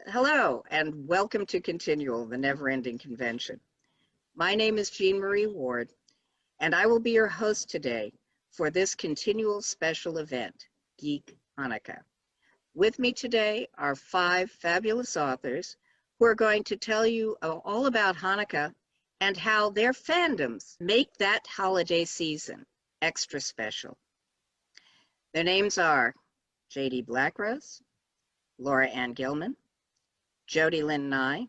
Hello, and welcome to ConTinual, the never-ending convention. My name is Jean Marie Ward, and I will be your host today for this continual special event, Geeky Hanukkah. With me today are 5 fabulous authors who are going to tell you all about Hanukkah and how their fandoms make that holiday season extra special. Their names are J.D. Blackrose, Laura Anne Gilman, Jody Lynn Nye,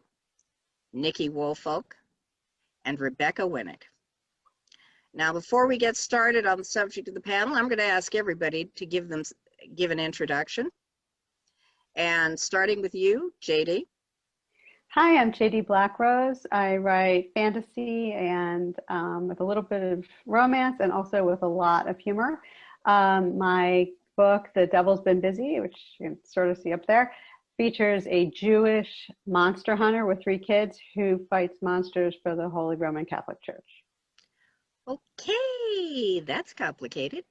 Nikki Woolfolk, and Rebecca Wynick. Now, before we get started on the subject of the panel, I'm going to ask everybody to give an introduction. And starting with you, JD. Hi, I'm JD Blackrose. I write fantasy and with a little bit of romance and also with a lot of humor. My book, The Devil's Been Busy, which you can sort of see up there, features a Jewish monster hunter with 3 kids who fights monsters for the Holy Roman Catholic Church. Okay, that's complicated.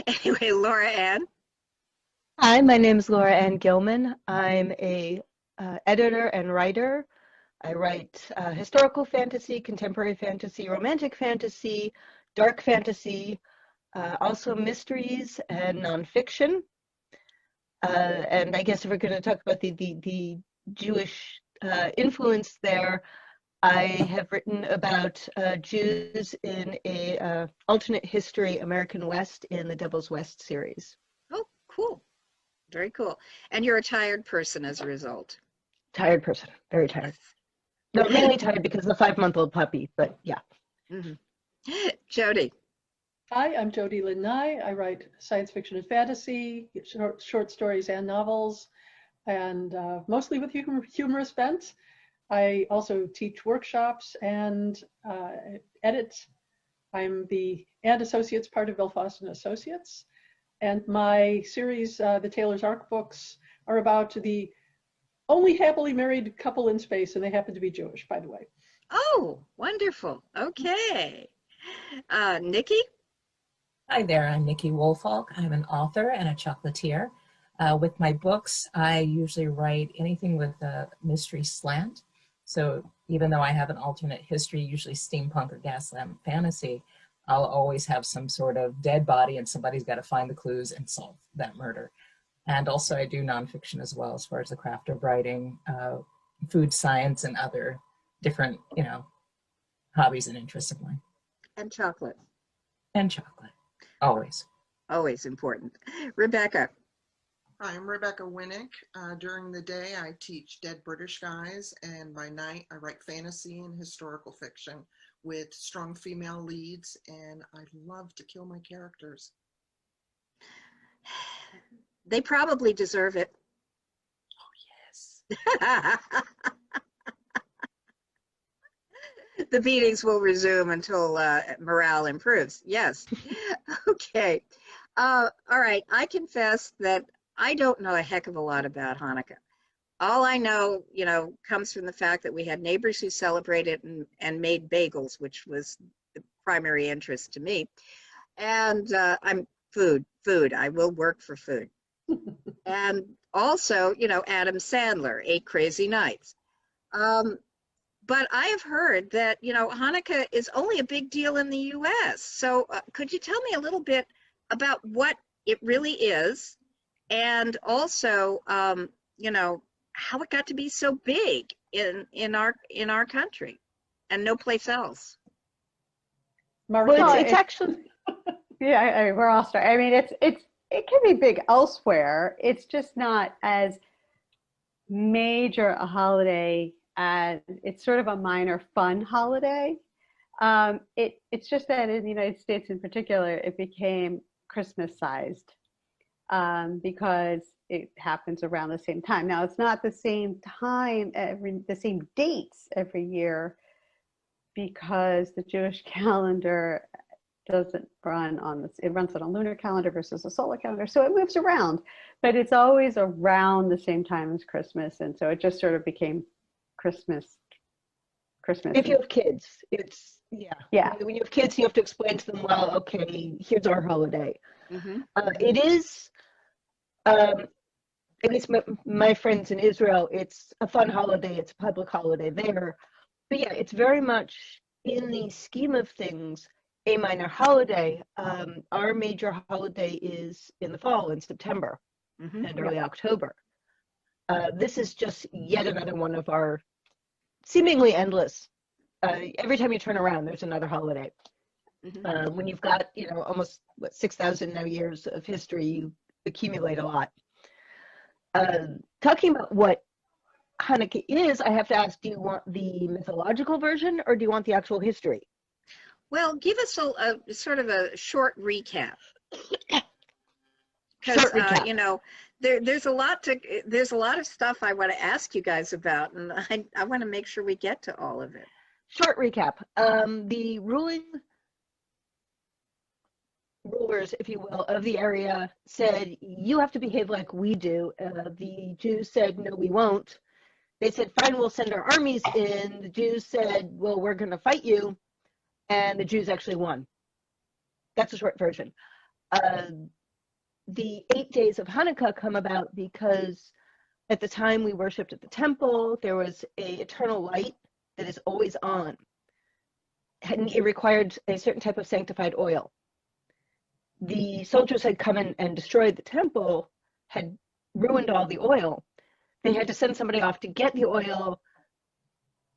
Anyway, Laura Anne. Hi, my name is Laura Anne Gilman. I'm a editor and writer. I write historical fantasy, contemporary fantasy, romantic fantasy, dark fantasy, also mysteries and nonfiction. And I guess if we're going to talk about the Jewish influence there, I have written about Jews in a alternate history American West in the Devil's West series. Oh, cool. Very cool. And you're a tired person as a result. Tired person, very tired. No, mainly tired because of the 5-month-old puppy, but yeah. Mm-hmm. Jody. Hi, I'm Jody Lynn Nye. I write science fiction and fantasy, short stories and novels, and mostly with humorous bent. I also teach workshops and edit. I'm the and associates part of Belfast and Associates. And my series, the Taylor's Ark books, are about the only happily married couple in space, and they happen to be Jewish, by the way. Oh, wonderful. Okay. Nikki? Hi there, I'm Nikki Woolfolk. I'm an author and a chocolatier. With my books, I usually write anything with a mystery slant. So even though I have an alternate history, usually steampunk or gaslamp fantasy, I'll always have some sort of dead body and somebody's got to find the clues and solve that murder. And also I do nonfiction as well, as far as the craft of writing, food science and other different, hobbies and interests of mine. And chocolate. And chocolate, always. Always important. Rebecca. Hi, I'm Rebecca Wynick. During the day, I teach Dead British Guys, and by night, I write fantasy and historical fiction with strong female leads, and I love to kill my characters. They probably deserve it. Oh, yes. The beatings will resume until morale improves. Yes. Okay. All right. I confess that I don't know a heck of a lot about Hanukkah. All I know, comes from the fact that we had neighbors who celebrated and made bagels, which was the primary interest to me. And I'm food. I will work for food. And also, Adam Sandler, 8 Crazy Nights. But I have heard that, Hanukkah is only a big deal in the U.S. So could you tell me a little bit about what it really is, and also, how it got to be so big in our country and no place else? Well, it's actually yeah, we're all starting. I mean, it can be big elsewhere. It's just not as major a holiday as it's sort of a minor fun holiday. It's just that in the United States in particular, it became Christmas sized because it happens around the same time. Now, it's not the same time, the same dates every year, because the Jewish calendar doesn't run on this. It runs on a lunar calendar versus a solar calendar, so it moves around. But it's always around the same time as Christmas, and so it just sort of became Christmas. If you have kids, it's yeah. When you have kids, you have to explain to them, well, okay, here's our holiday. Mm-hmm. It is at least my friends in Israel, it's a fun holiday. It's a public holiday there. But yeah, it's very much in the scheme of things a minor holiday. Our major holiday is in the fall, in September and early October. This is just yet another one of our seemingly endless. Every time you turn around, there's another holiday. When you've got, almost 6,000 now years of history, you accumulate a lot. Talking about what Hanukkah is, I have to ask, do you want the mythological version or do you want the actual history? Well, give us a sort of a short recap. Because there's a lot of stuff I want to ask you guys about, and I want to make sure we get to all of it. Short recap. The rulers, if you will, of the area said, you have to behave like we do. The Jews said, no, we won't. They said, fine, we'll send our armies in. The Jews said, well, we're going to fight you. And the Jews actually won. That's a short version. The 8 days of Hanukkah come about because at the time we worshipped at the temple, there was an eternal light that is always on. And it required a certain type of sanctified oil. The soldiers had come in and destroyed the temple, had ruined all the oil. They had to send somebody off to get the oil.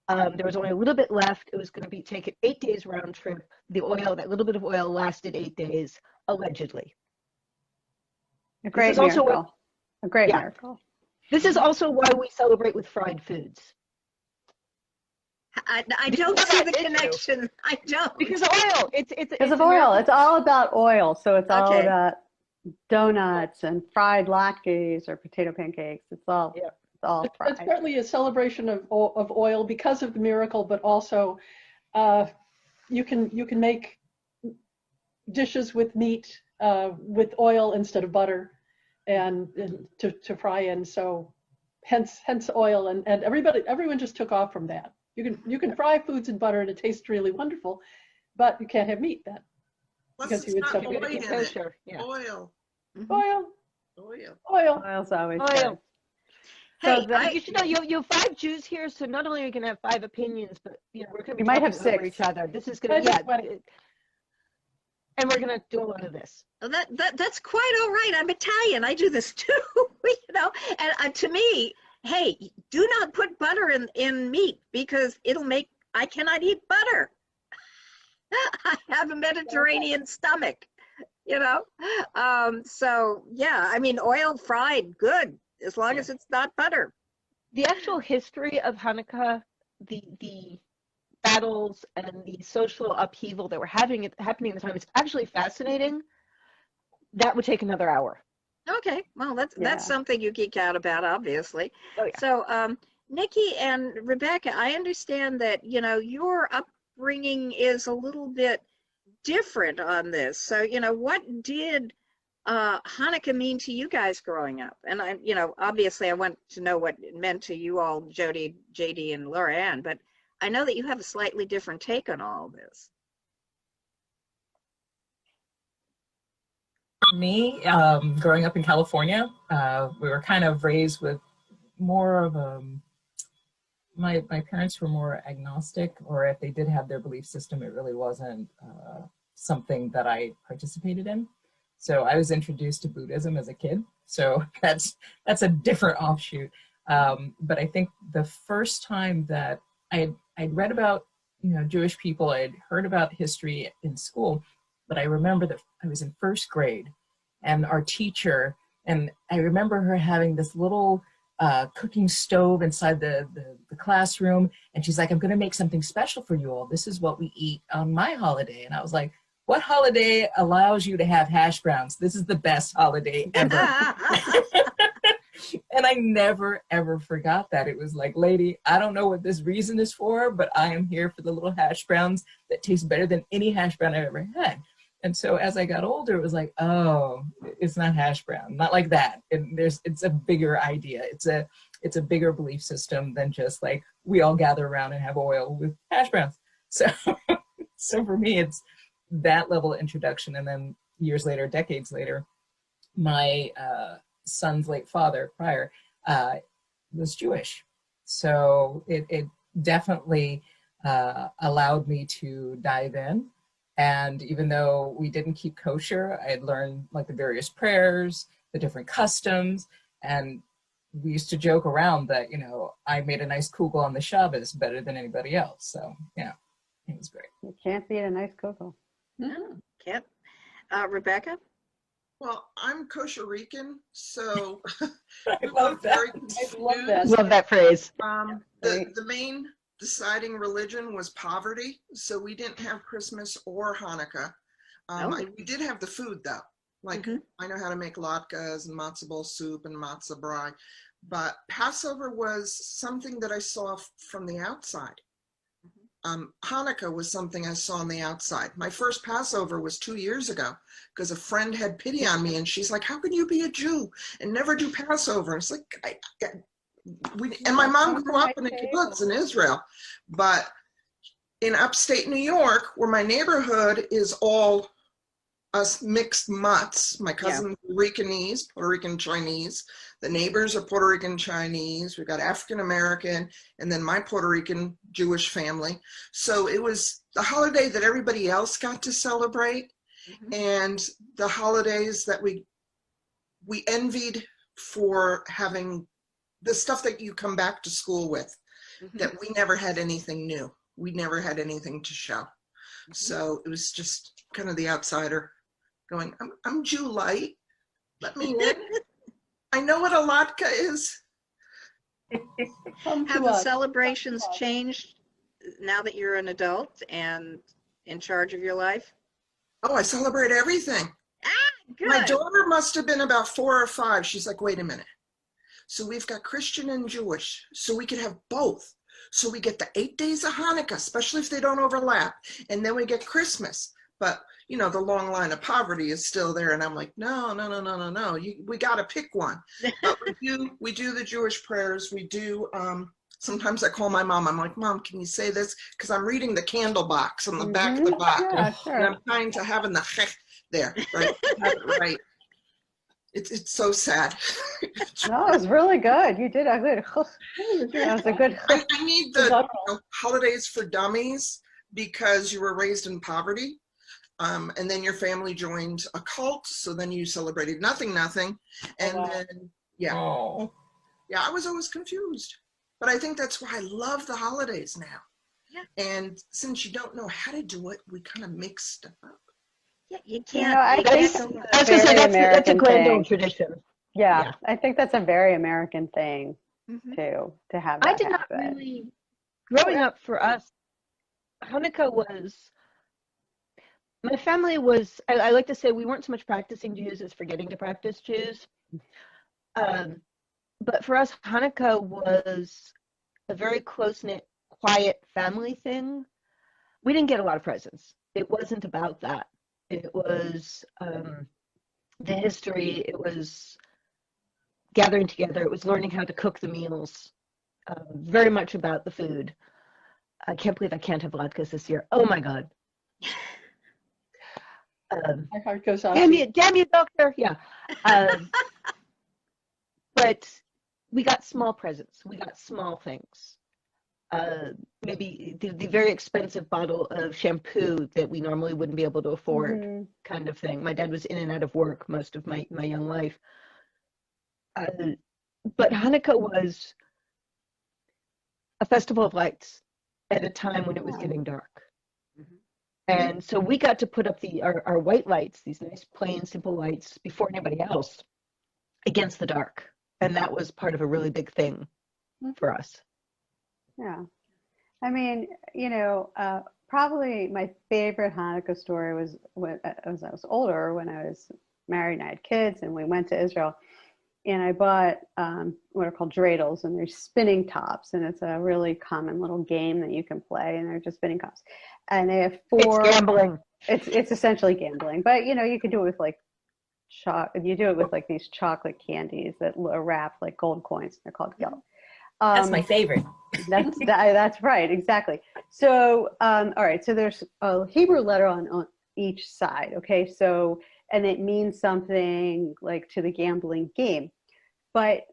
There was only a little bit left. It was going to be taken 8 days round trip. The oil, that little bit of oil, lasted 8 days, allegedly. A great miracle. A great miracle. This is also why we celebrate with fried foods. I don't see the connection. I don't. Because of oil. It's because of oil. It's all about oil. So it's all about donuts and fried latkes or potato pancakes. It's all fried. It's partly a celebration of oil because of the miracle, but also you can make dishes with meat with oil instead of butter and to fry in. So hence oil and everyone just took off from that. You can fry foods in butter and it tastes really wonderful, but you can't have meat then. Because you would substitute it for kosher. Yeah. Oil. Oil's always good. Hey, you should know you have 5 Jews here, so not only are you going to have 5 opinions, but we're going to be might have talking 6 over each other. This is going to and we're going to do a lot of this. Well, that's quite all right. I'm Italian. I do this too, And to me, hey, do not put butter in meat because I cannot eat butter. I have a Mediterranean stomach, So yeah, I mean, oil fried, good, as long as it's not butter. The actual history of Hanukkah, the battles and the social upheaval that were happening at the time is actually fascinating. That would take another hour. Okay, well, that's something you geek out about, obviously. Oh, yeah. So, Nikki and Rebecca, I understand that your upbringing is a little bit different on this. So, what did Hanukkah mean to you guys growing up? And obviously, I want to know what it meant to you all, Jody, JD, and Laura Anne. But I know that you have a slightly different take on all of this. For me, growing up in California, we were kind of raised with more of my parents were more agnostic, or if they did have their belief system, it really wasn't something that I participated in. So I was introduced to Buddhism as a kid. So that's a different offshoot. But I think the first time that I'd read about Jewish people, I'd heard about history in school, but I remember that I was in first grade and our teacher, and I remember her having this little cooking stove inside the classroom. And she's like, I'm going to make something special for you all. This is what we eat on my holiday. And I was like, what holiday allows you to have hash browns? This is the best holiday ever. And I never, ever forgot that. It was like, lady, I don't know what this reason is for, but I am here for the little hash browns that taste better than any hash brown I've ever had. And so as I got older, it was like, oh, it's not hash brown, not like that. It's a bigger idea. It's a bigger belief system than just like, we all gather around and have oil with hash browns. So for me, it's that level of introduction. And then years later, decades later, my son's late father prior was Jewish. So it definitely allowed me to dive in. And even though we didn't keep kosher, I had learned like the various prayers, the different customs, and we used to joke around that, you know, I made a nice kugel on the Shabbos better than anybody else. So, yeah, it was great. You can't beat a nice kugel. No, can't. Rebecca? Well, I'm kosher Rican, so I we love were that. very I confused. love that. Love that phrase. The main deciding religion was poverty, so we didn't have Christmas or Hanukkah. We did have the food though. Like I know how to make latkes and matzo ball soup and matzo brie, but Passover was something that I saw from the outside. Hanukkah was something I saw on the outside. My first Passover was 2 years ago because a friend had pity on me and she's like, how can you be a Jew and never do Passover? And it's like, and my mom grew up in a kibbutz in Israel, but in upstate New York, where my neighborhood is all us mixed mutts. My cousins are Ricanese, Puerto Rican Chinese. The neighbors are Puerto Rican Chinese. We've got African American, and then my Puerto Rican Jewish family. So it was the holiday that everybody else got to celebrate, and the holidays that we envied for having the stuff that you come back to school with, that we never had anything new. We never had anything to show. So it was just kind of the outsider going, I'm Jew light, let me in. I know what a latke is. Have the celebrations changed now that you're an adult and in charge of your life? Oh, I celebrate everything. Good. My daughter must have been about 4 or 5. She's like, wait a minute. So we've got Christian and Jewish, so we could have both. So we get the 8 days of Hanukkah, especially if they don't overlap. And then we get Christmas. But, you know, the long line of poverty is still there. And I'm like, no. We got to pick one. But we do the Jewish prayers. We do, sometimes I call my mom. I'm like, Mom, can you say this? Because I'm reading the candle box on the back of the box. Yeah, sure. And I'm trying to have the chech there, right? Have it right. It's so sad. No, it was really good. You did a good. That was a good. I need the holidays for dummies because you were raised in poverty. And then your family joined a cult, so then you celebrated nothing. And then, I was always confused. But I think that's why I love the holidays now. Yeah. And since you don't know how to do it, we kind of mix stuff up. Yeah, you can't. You know, I think that's a grand old tradition. Yeah, I think that's a very American thing too, to have that I did not happen. really, growing up for us, Hanukkah was, my family was, I like to say we weren't so much practicing Jews as forgetting to practice Jews. But for us, Hanukkah was a very close-knit, quiet family thing. We didn't get a lot of presents. It wasn't about that. It was the history. It was gathering together. It was learning how to cook the meals. Very much about the food. I can't believe I can't have latkes this year. Oh my God. My heart goes out. Damn you, doctor. Yeah. But we got small presents. We got small things. Maybe the very expensive bottle of shampoo that we normally wouldn't be able to afford, kind of thing. My dad was in and out of work most of my young life. But Hanukkah was a festival of lights at a time when it was getting dark. And so we got to put up our white lights, these nice, plain, simple lights before anybody else against the dark. And that was part of a really big thing for us. Yeah. I mean, you know, probably my favorite Hanukkah story was as I was older, when I was married and I had kids and we went to Israel. And I bought what are called dreidels, and they're spinning tops. And it's a really common little game that you can play, and they're just spinning tops. And they have 4. It's gambling. It's essentially gambling. But, you know, you can do it with like you do it with like these chocolate candies that are wrapped like gold coins. They're called gelt. That's my favorite. That's right, exactly. So, all right, so there's a Hebrew letter on each side, okay? So, and it means something like to the gambling game. but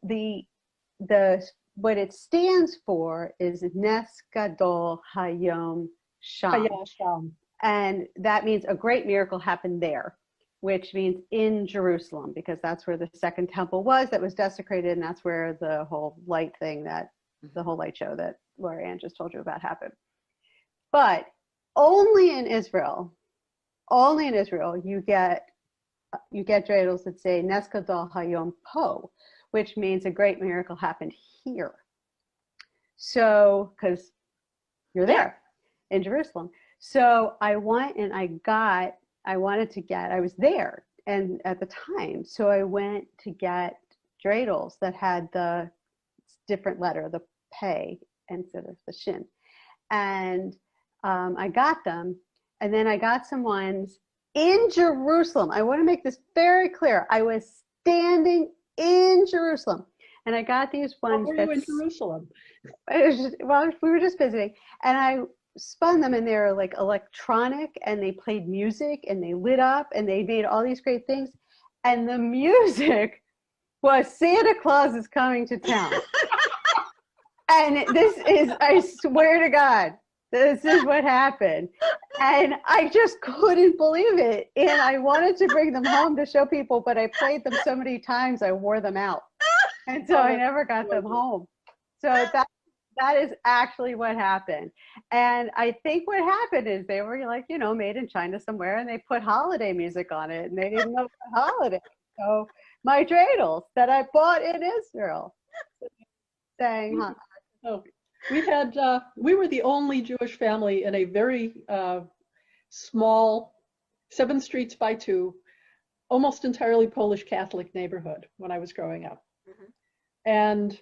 what it stands for is Nes Gadol Hayom Sham. And that means a great miracle happened there, which means in Jerusalem, because that's where the second temple was that was desecrated, and that's where the whole light thing the whole light show that Laura Anne just told you about happened. But only in Israel, you get dreidels that say Nes Gadol Hayom Po, which means a great miracle happened here. So, because you're there in Jerusalem. So I went and I was there and at the time, so I went to get dreidels that had the different letter, the pei instead of the shin. And I got them, and then I got some ones in Jerusalem. I want to make this very clear. I was standing in Jerusalem, and I got these ones. Where were you in Jerusalem? We were just visiting, and I spun them, and they were like electronic, and they played music, and they lit up, and they made all these great things. And the music was Santa Claus is coming to town. And this is, I swear to God, this is what happened. And I just couldn't believe it. And I wanted to bring them home to show people, but I played them so many times, I wore them out. And so I never got them home. So that is actually what happened. And I think what happened is they were like, made in China somewhere, and they put holiday music on it, and they didn't know the holiday. So my dreidels that I bought in Israel sang, we were the only Jewish family in a very small 7 streets by 2, almost entirely Polish Catholic neighborhood when I was growing up. Mm-hmm. And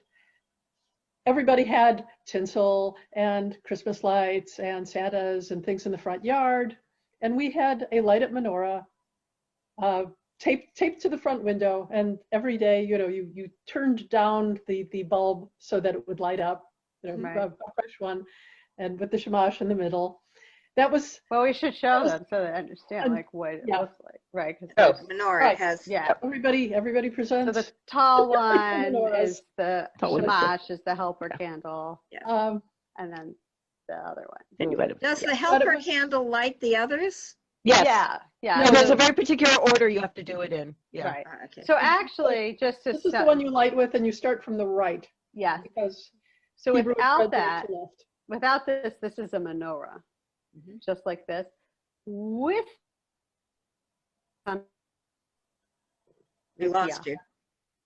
everybody had tinsel and Christmas lights and Santas and things in the front yard. And we had a lighted menorah taped to the front window. And every day, you turned down the bulb so that it would light up, right. a fresh one, and with the shamash in the middle. That was. Well, we should show them so they understand what it looks like, right? Because the menorah has. Yeah. Everybody presents. So the tall one is the shamash, is the helper candle. Yeah. And then the other one. And you light Does the helper candle light the others? Yes. Yeah. No, there's a very particular order you have to do it in. Yeah. Right. Okay. So actually, this is the one you light with, and you start from the right. Yeah. Because so without this is a menorah, just like this. With we lost you.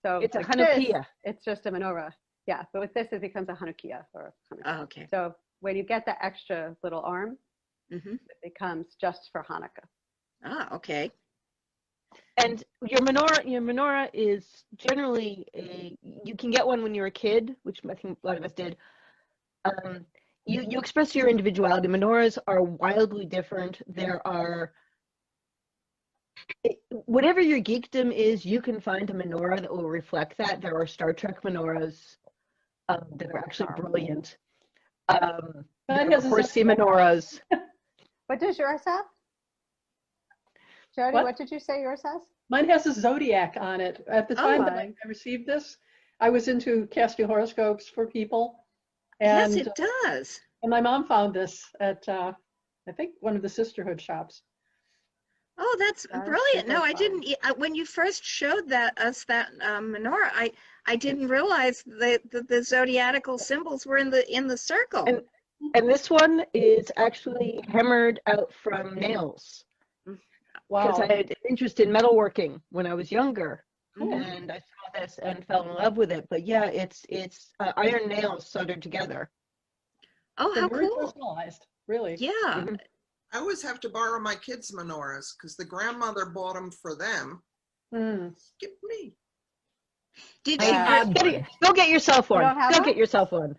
So it's a Hanukkah. It's just a menorah. Yeah, but with this, it becomes a Hanukkah or Hanukkah. Oh, okay. So when you get the extra little arm, it becomes just for Hanukkah. Ah, okay. And your menorah is generally you can get one when you're a kid, which I think a lot of us did. You express your individuality. Menorahs are wildly different. There are, whatever your geekdom is, you can find a menorah that will reflect that. There are Star Trek menorahs that are actually brilliant. There are, of course, sea menorahs. What does yours have? Jody, what did you say yours has? Mine has a zodiac on it. At the time that I received this, I was into casting horoscopes for people. And, yes, it does. And my mom found this at, I think, one of the sisterhood shops. Oh, that's brilliant. No, I didn't. When you first showed us that menorah, I didn't realize that the zodiacal symbols were in the circle. And this one is actually hammered out from nails. Wow. Because I had an interest in metalworking when I was younger, and I saw this and fell in love with it. But yeah, it's iron nails soldered together. Oh, how very cool! Personalized, really. Yeah. I always have to borrow my kids' menorahs because the grandmother bought them for them. Skip me. Did you go get yourself one? Go get yourself one.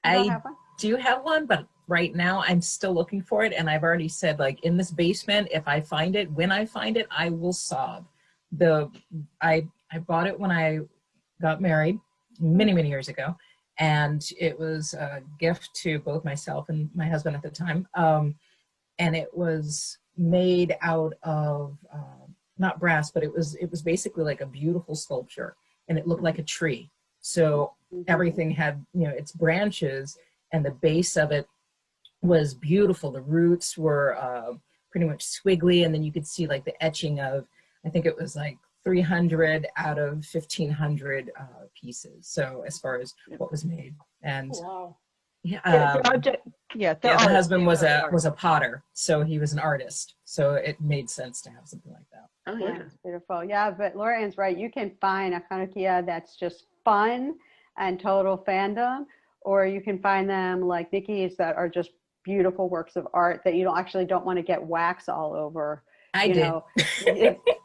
I do have one, but right now I'm still looking for it, and I've already said, like, in this basement, if I find it, when I find it, I will sob. I bought it when I got married many years ago, and it was a gift to both myself and my husband at the time, and it was made out of not brass, but it was basically like a beautiful sculpture, and it looked like a tree. So everything had, you know, its branches, and the base of it was beautiful. The roots were pretty much squiggly, and then you could see like the etching of, I think it was like 300 out of 1,500 pieces. So as far as what was made, and Wow. the husband was a potter, so he was an artist. So it made sense to have something like that. Oh yeah. It's beautiful. Yeah, but Laura Anne's right. You can find a Hanukkah that's just fun and total fandom, or you can find them like Nikki's that are just beautiful works of art that you don't want to get wax all over. I did. Know.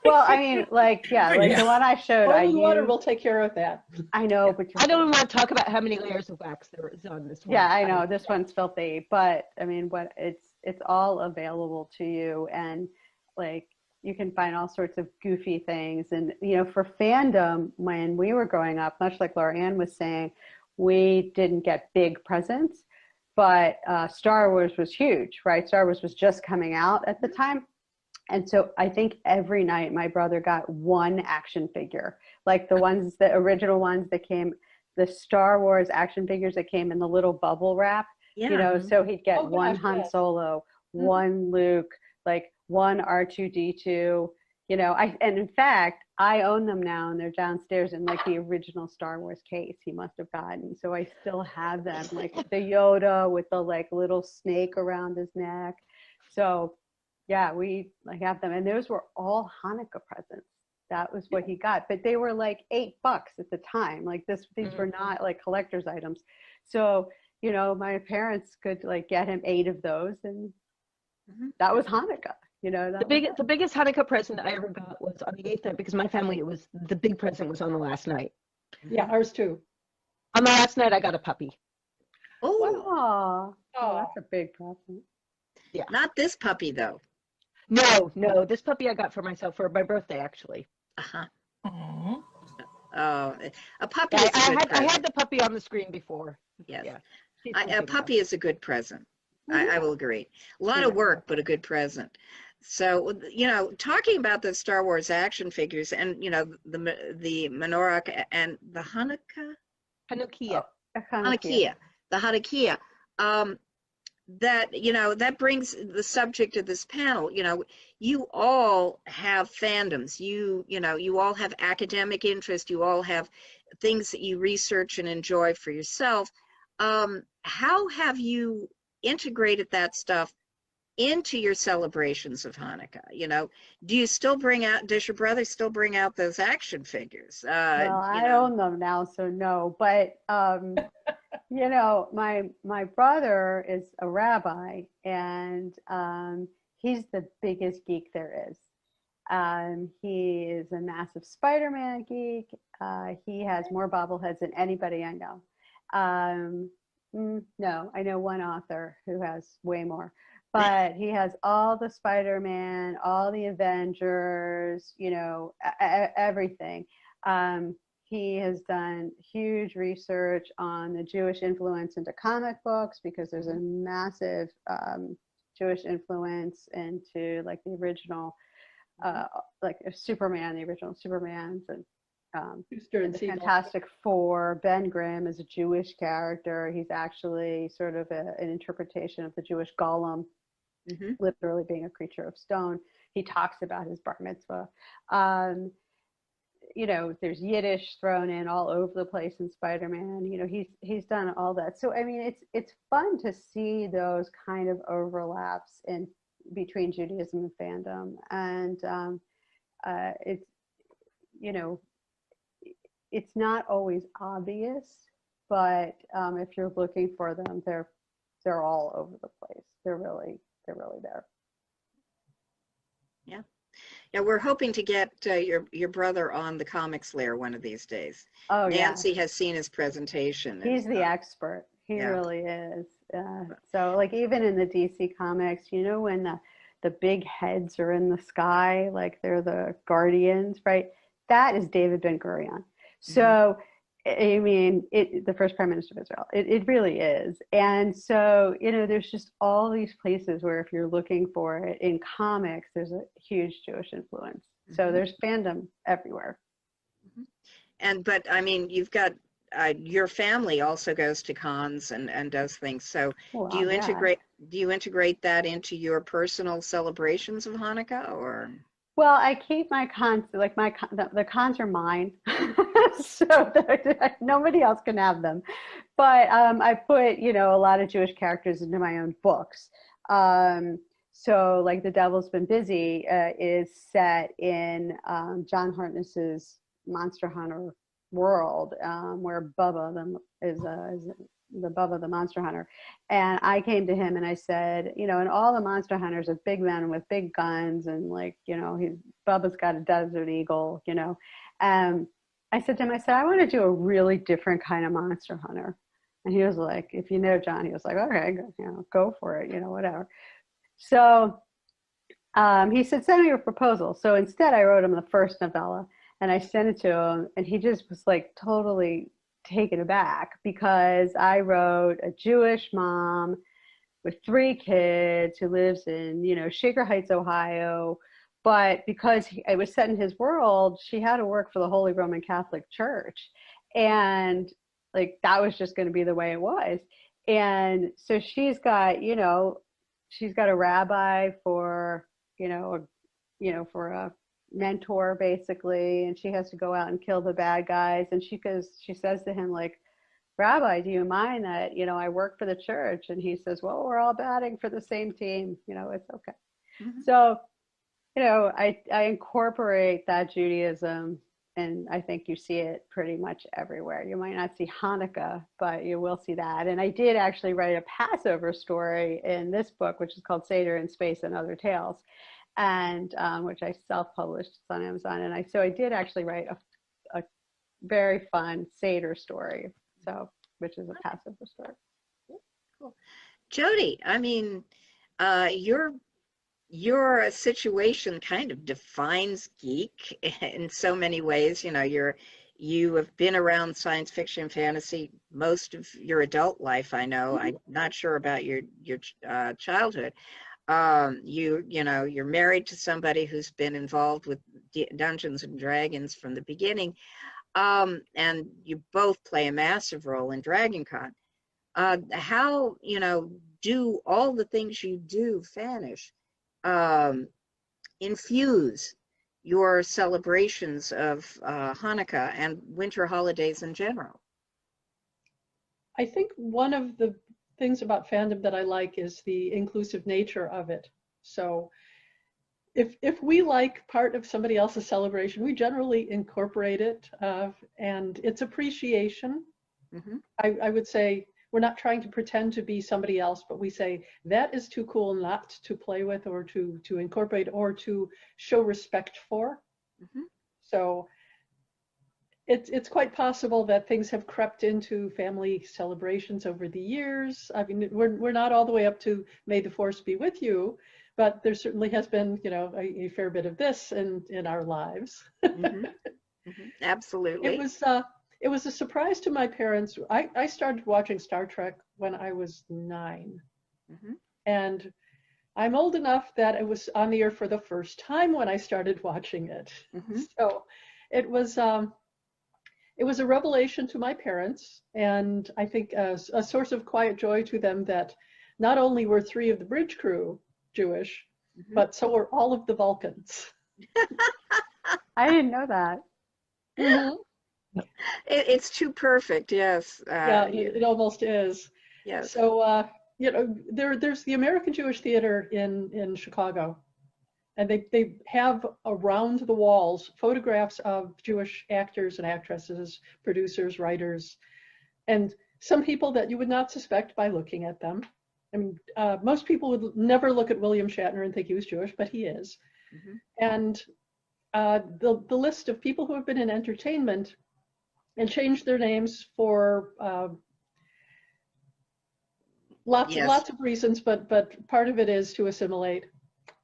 Well, I mean, like, yeah, like the one I showed. Boiling water will take care of that. I know, but I don't want to talk about how many layers of wax there is on this one. Yeah, I know this one's filthy, but I mean, it's all available to you, and like you can find all sorts of goofy things. And you know, for fandom, when we were growing up, much like Laura Anne was saying, we didn't get big presents, but Star Wars was huge, right? Star Wars was just coming out at the time. And so I think every night my brother got one action figure, like the original ones that came, the Star Wars action figures that came in the little bubble wrap, you know, so he'd get one Han Solo, one Luke, like one R2-D2, you know, and in fact, I own them now and they're downstairs in like the original Star Wars case he must have gotten. So I still have them, like the Yoda with the like little snake around his neck. So yeah, we like have them, and those were all Hanukkah presents. That was what he got, but they were like $8 at the time. Like these were not like collector's items. So, you know, my parents could like get him 8 of those, and that was Hanukkah. You know, the biggest Hanukkah present I ever got was on the 8th night, because my family, the big present was on the last night. Yeah, ours too. On the last night, I got a puppy. Oh, that's a big present. Yeah, not this puppy though. No, this puppy I got for myself for my birthday, actually. Uh-huh. Aww. Oh, a puppy. Yeah, is a good I had the puppy on the screen before. Yes. Yeah. A puppy is a good present. I will agree. A lot of work, but a good present. So, you know, talking about the Star Wars action figures and, you know, the menorah and the Hanukkah? Hanukkah. Hanukkah. The Hanukkah. That, you know, that brings the subject of this panel. You know, you all have fandoms. You know, you all have academic interest. You all have things that you research and enjoy for yourself. How have you integrated that stuff into your celebrations of Hanukkah? You know, does your brother still bring out those action figures? Well, I own them now, so no, but you know, my brother is a rabbi, and he's the biggest geek there is. He is a massive Spider-Man geek. He has more bobbleheads than anybody I know. No, I know one author who has way more, but he has all the Spider-Man, all the Avengers, you know, everything. He has done huge research on the Jewish influence into comic books, because there's a massive Jewish influence into like the original, like Superman, the original Supermans, and the Fantastic Four. Ben Grimm is a Jewish character. He's actually sort of an interpretation of the Jewish golem, literally being a creature of stone. He talks about his bar mitzvah. You know, there's Yiddish thrown in all over the place in Spider-Man. You know, he's done all that. So I mean, it's fun to see those kind of overlaps in between Judaism and fandom, and it's, you know, it's not always obvious, but if you're looking for them, they're all over the place. They're really there. Yeah. Yeah, we're hoping to get your brother on the Comics Lair one of these days. Oh, Nancy has seen his presentation. He's the expert. He really is. So like even in the DC comics, you know, when the big heads are in the sky, like they're the guardians, right? That is David Ben-Gurion. So, I mean, the first prime minister of Israel, it really is. And so, you know, there's just all these places where if you're looking for it in comics, there's a huge Jewish influence. So there's fandom everywhere. but I mean, you've got your family also goes to cons and does things. So Well, do you yeah. integrate that into your personal celebrations of Hanukkah, or? Well, I keep my cons, like the cons are mine, so nobody else can have them. But I put, a lot of Jewish characters into my own books. So like The Devil's Been Busy is set in John Hartness's Monster Hunter world, where Bubba is the Bubba the Monster Hunter. And I came to him and I said, and all the Monster Hunters are big men with big guns, and like, Bubba's got a Desert Eagle, I said to him, I want to do a really different kind of Monster Hunter. And he was like, if you know John, he was like, okay, go for it, whatever. So he said, send me your proposal. So instead I wrote him the first novella and I sent it to him, and he just was like totally taken aback, because I wrote a Jewish mom with 3 kids who lives in, Shaker Heights, Ohio. But because it was set in his world, she had to work for the Holy Roman Catholic Church. And like, that was just going to be the way it was. And so she's got a rabbi for, for a mentor basically. And she has to go out and kill the bad guys. And she says to him, like, Rabbi, do you mind that, I work for the church? And he says, well, we're all batting for the same team. It's okay. Mm-hmm. So, I incorporate that Judaism, and I think you see it pretty much everywhere. You might not see Hanukkah, but you will see that. And I did actually write a Passover story in this book, which is called Seder in Space and Other Tales, and which I self-published. It's on Amazon. And so I did actually write a very fun Seder story, which is a Passover story. Cool. Jody, I mean, your situation kind of defines geek in so many ways. You have been around science fiction, fantasy most of your adult life. I know. Mm-hmm. I'm not sure about your childhood. You're married to somebody who's been involved with Dungeons and Dragons from the beginning, and you both play a massive role in Dragon Con. How do all the things you do, Fanish, infuse your celebrations of Hanukkah and winter holidays in general? I think one of the things about fandom that I like is the inclusive nature of it. So if we like part of somebody else's celebration, we generally incorporate it, and it's appreciation. Mm-hmm. I would say we're not trying to pretend to be somebody else, but we say that is too cool not to play with, or to incorporate, or to show respect for. Mm-hmm. So it's quite possible that things have crept into family celebrations over the years. I mean, we're not all the way up to May the Force be with you, but there certainly has been, a fair bit of this in our lives. Mm-hmm. Mm-hmm. Absolutely. It was a surprise to my parents. I started watching Star Trek when I was 9. Mm-hmm. And I'm old enough that it was on the air for the first time when I started watching it. Mm-hmm. So it was a revelation to my parents, and I think a source of quiet joy to them, that not only were 3 of the bridge crew Jewish, mm-hmm. but so were all of the Vulcans. I didn't know that. Mm-hmm. It's too perfect, yes. Yeah, it almost is. Yes. So, there's the American Jewish Theater in Chicago, and they have around the walls photographs of Jewish actors and actresses, producers, writers, and some people that you would not suspect by looking at them. I mean, most people would never look at William Shatner and think he was Jewish, but he is. Mm-hmm. And the list of people who have been in entertainment and changed their names for lots of reasons, but part of it is to assimilate.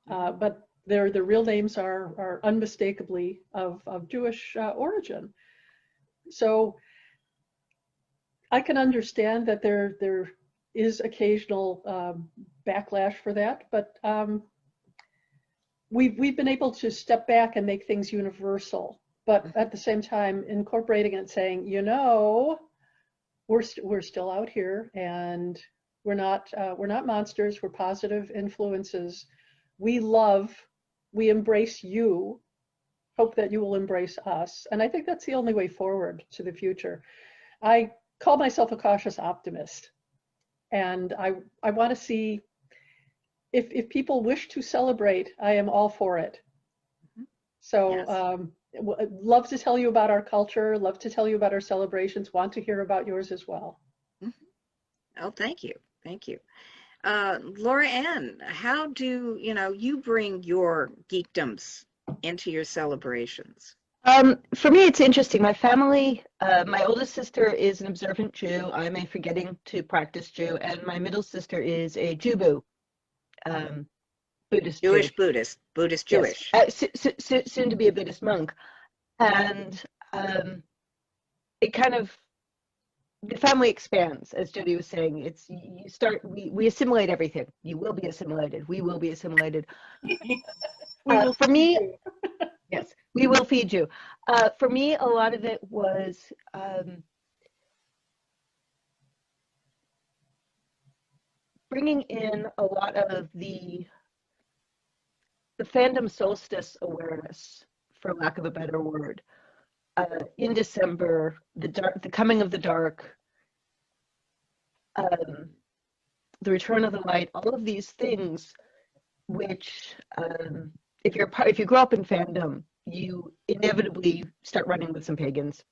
But their real names are unmistakably of Jewish origin. So I can understand that there is occasional backlash for that, but we've been able to step back and make things universal. but at the same time incorporating it, saying, you know, we're still out here, and we're not monsters. We're positive influences. We embrace you. Hope that you will embrace us. And I think that's the only way forward to the future. I call myself a cautious optimist, and I want to see if people wish to celebrate, I am all for it. So yes. Love to tell you about our culture, love to tell you about our celebrations, want to hear about yours as well. Oh, thank you. Thank you. Laura Anne, how do you bring your geekdoms into your celebrations? For me, it's interesting. My family, my oldest sister is an observant Jew. I'm a forgetting to practice Jew, and my middle sister is a Jubu, Buddhist Jewish Jew. Buddhist Jewish. Yes. Soon to be a Buddhist monk. And it kind of, the family expands, as Jody was saying. We assimilate everything. You will be assimilated. We will be assimilated. For me, yes, we will feed you. For me, a lot of it was bringing in a lot of the fandom solstice awareness, for lack of a better word. In December, the coming of the dark, the return of the light, all of these things, which if you grow up in fandom, you inevitably start running with some pagans.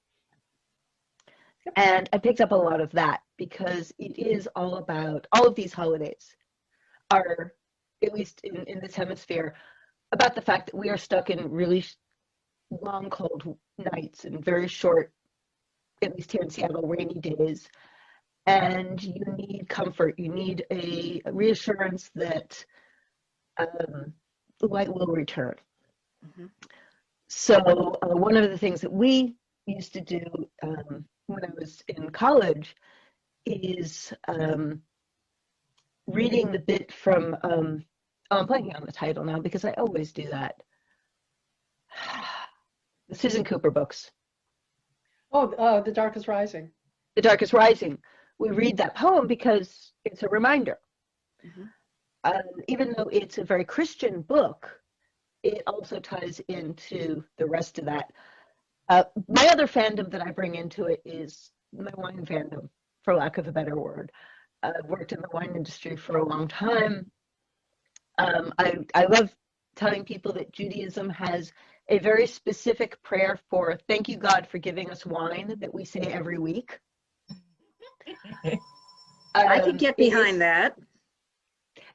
And I picked up a lot of that because it is all about, all of these holidays are, at least in this hemisphere, about the fact that we are stuck in really long, cold nights and very short, at least here in Seattle, rainy days. And you need comfort. You need a reassurance that the light will return. So one of the things that we used to do when I was in college is reading the bit from, I'm blanking on the title now because I always do that. The Susan Cooper books. Oh, The Dark is Rising. The Dark is Rising. We read that poem because it's a reminder. Even though it's a very Christian book, it also ties into the rest of that. My other fandom that I bring into it is my wine fandom, for lack of a better word. I've worked in the wine industry for a long time. I love telling people that Judaism has a very specific prayer for thank you, God, for giving us wine that we say every week. I could get behind that.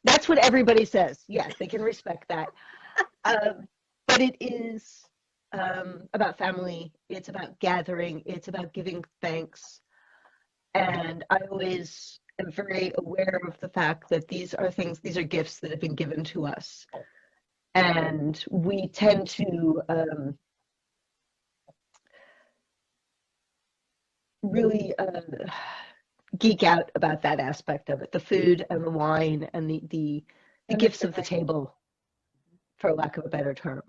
That's what everybody says. Yes, they can respect that. But it is about family. It's about gathering. It's about giving thanks. And I always am very aware of the fact that these are gifts that have been given to us. And we tend to really geek out about that aspect of it, the food and the wine and the gifts of the table, for lack of a better term.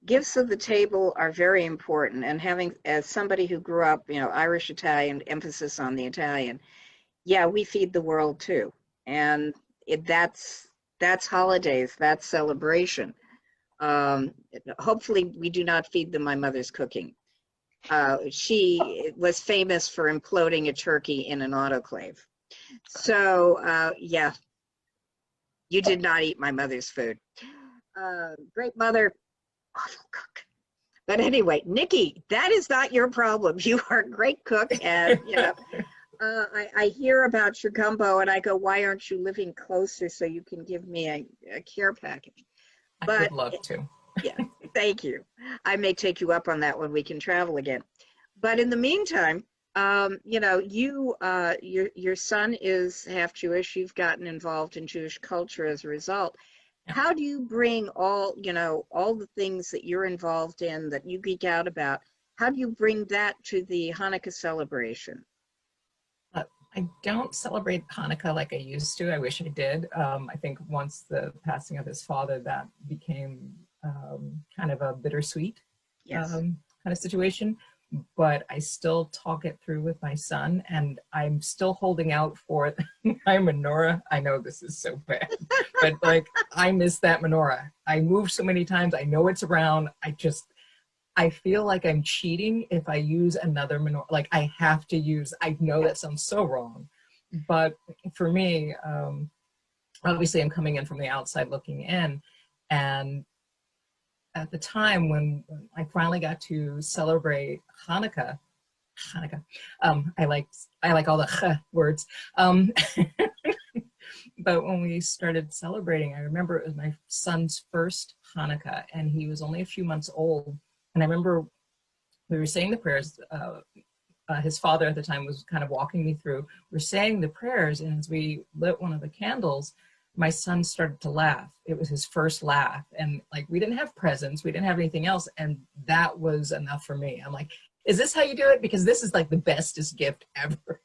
Gifts of the table are very important, and having, as somebody who grew up, Irish Italian, emphasis on the Italian, yeah, we feed the world too, and that's holidays, that's celebration. Hopefully we do not feed them my mother's cooking. She was famous for imploding a turkey in an autoclave. So yeah, you did not eat my mother's food. Great mother, awful cook. But anyway, Nikki, that is not your problem. You are a great cook, and I hear about your gumbo, and I go, why aren't you living closer so you can give me a care package? I would love to. Yeah, thank you. I may take you up on that when we can travel again. But in the meantime, your son is half Jewish. You've gotten involved in Jewish culture as a result. How do you bring all the things that you're involved in, that you geek out about, how do you bring that to the Hanukkah celebration? I don't celebrate Hanukkah like I used to. I wish I did. I think once the passing of his father, that became kind kind of a bittersweet Yes. kind of situation. But I still talk it through with my son, and I'm still holding out for my menorah. I know this is so bad, but like, I miss that menorah. I moved so many times. I know it's around. I feel like I'm cheating if I use another menorah. Like, I have to use, I know that sounds so wrong, but for me, obviously I'm coming in from the outside looking in, and at the time when I finally got to celebrate Hanukkah, I like all the words. But when we started celebrating, I remember it was my son's first Hanukkah, and he was only a few months old. And I remember we were saying the prayers. His father at the time was kind of walking me through. We're saying the prayers, and as we lit one of the candles, my son started to laugh. It was his first laugh, and like, we didn't have presents, we didn't have anything else, and that was enough for me. I'm like, is this how you do it? Because this is like the bestest gift ever.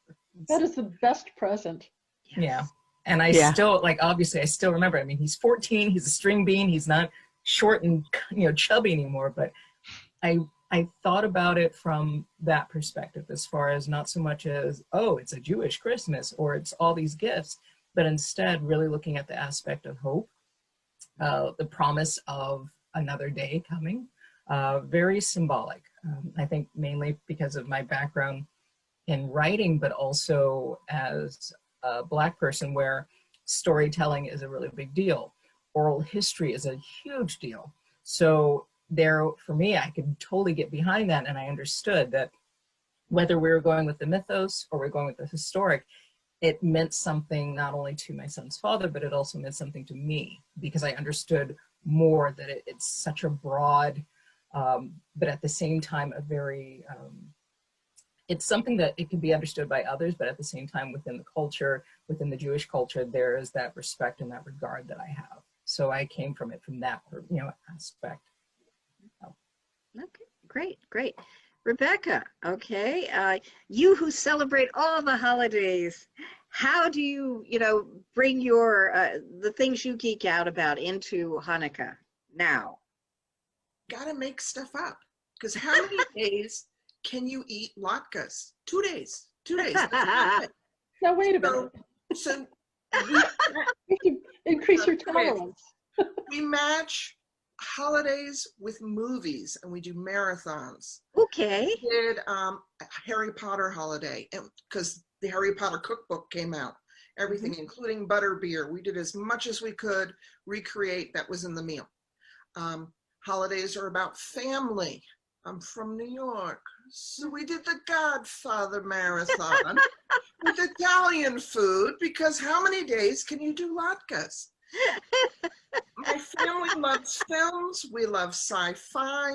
That is the best present. Yes. Yeah. And I Yeah. still, like, obviously I still remember. I mean, he's 14, he's a string bean, he's not short and, you know, chubby anymore, but I thought about it from that perspective, as far as not so much as, oh, it's a Jewish Christmas or it's all these gifts, but instead really looking at the aspect of hope, the promise of another day coming, very symbolic. I think mainly because of my background in writing, but also as a Black person, where storytelling is a really big deal. Oral history is a huge deal. So there, for me, I could totally get behind that, and I understood that whether we were going with the mythos or we're going with the historic, it meant something not only to my son's father, but it also meant something to me, because I understood more that it's such a broad, but at the same time, a very, it's something that it can be understood by others, but at the same time, within the culture, within the Jewish culture, there is that respect and that regard that I have. So I came from it from that, you know, aspect. Okay, great, great. Rebecca, okay, you who celebrate all the holidays, how do you, bring your, the things you geek out about into Hanukkah now? Gotta make stuff up. Because how many days can you eat latkes? 2 days. 2 days. That's about it. Now, wait a minute. So You have to increase your tolerance. we match holidays with movies, and we do marathons. Okay. We did Harry Potter holiday, because the Harry Potter cookbook came out. Everything, including butterbeer. We did as much as we could recreate that was in the meal. Holidays are about family. I'm from New York, so we did the Godfather marathon with Italian food, because how many days can you do latkes? My family loves films. We love sci-fi.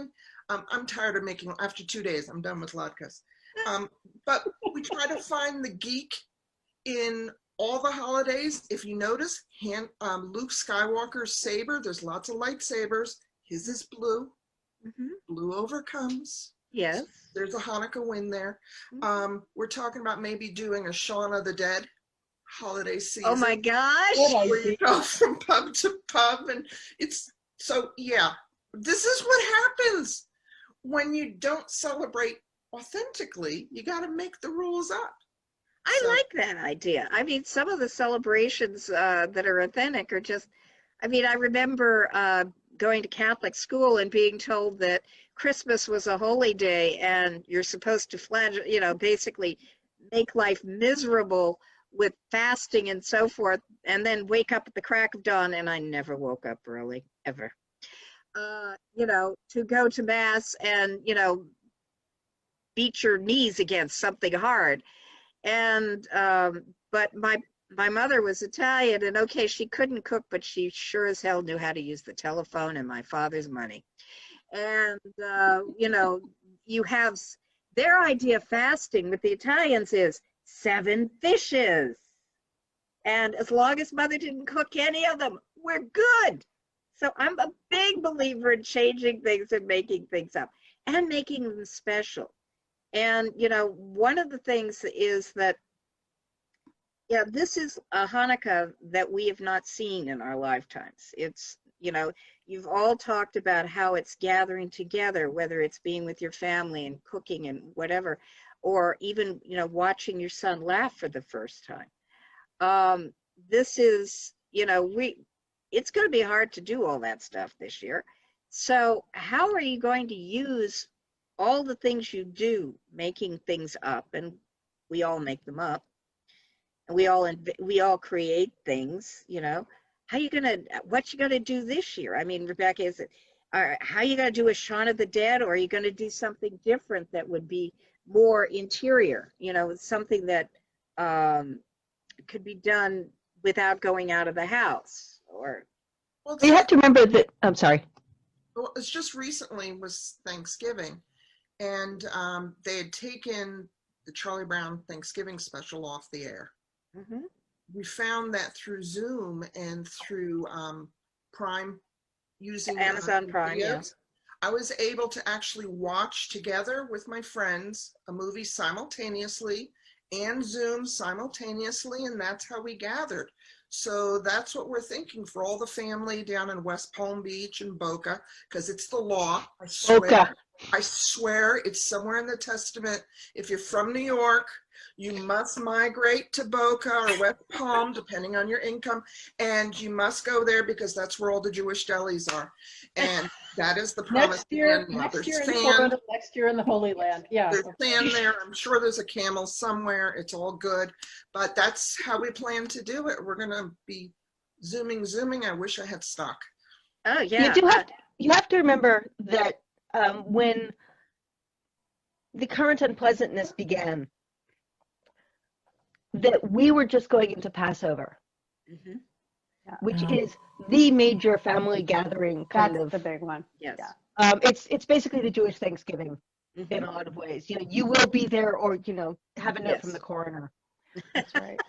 I'm tired of making, after 2 days, I'm done with latkes. But we try to find the geek in all the holidays. If you notice, Luke Skywalker's saber, there's lots of lightsabers. His is blue. Blue overcomes. Yes. There's a Hanukkah win there. We're talking about maybe doing a Shaun of the Dead holiday season. Oh my gosh. Where you go from pub to pub, and it's so, yeah, this is what happens when you don't celebrate authentically. You got to make the rules up. I like that idea. I mean, some of the celebrations that are authentic are just, I mean, I remember going to Catholic school and being told that Christmas was a holy day and you're supposed to basically make life miserable with fasting and so forth, and then wake up at the crack of dawn. And I never woke up early, ever. To go to mass and, beat your knees against something hard. And, but my mother was Italian, and okay, she couldn't cook, but she sure as hell knew how to use the telephone and my father's money. And, you have their idea of fasting with the Italians is 7 fishes. And as long as mother didn't cook any of them, we're good. So I'm a big believer in changing things and making things up and making them special. And, one of the things is that, this is a Hanukkah that we have not seen in our lifetimes. It's, you've all talked about how it's gathering together, whether it's being with your family and cooking and whatever, or even, you know, watching your son laugh for the first time. This is, you know, it's going to be hard to do all that stuff this year. So how are you going to use all the things you do, making things up, and we all make them up, and we all create things, you know? What you gonna do this year? I mean, Rebecca, how you gonna do a Shaun of the Dead, or are you gonna do something different that would be more interior, you know, something that could be done without going out of the house? Or Well, You have to remember that, I'm sorry. well, it's just recently was Thanksgiving, and they had taken the Charlie Brown Thanksgiving special off the air. Mhm. We found that through Zoom and through Prime, using Amazon Prime, yeah. videos, I was able to actually watch together with my friends a movie simultaneously and Zoom simultaneously, and that's how we gathered. So that's what we're thinking for all the family down in West Palm Beach and Boca, because it's the law. I swear it's somewhere in the Testament. If you're from New York, you must migrate to Boca or West Palm, depending on your income, and you must go there because that's where all the Jewish delis are. And that is the promise. Next year in Florida, next year in the Holy Land. Yeah. There's sand there. I'm sure there's a camel somewhere. It's all good. But that's how we plan to do it. We're going to be zooming. I wish I had stock. Oh, yeah. You have to remember that when the current unpleasantness began, that we were just going into Passover, Mhm. which is the major family gathering kind That's of. the big one. Yes. Yeah. It's basically the Jewish Thanksgiving in a lot of ways. You know, you will be there, or you know, have a note from the coroner. That's right.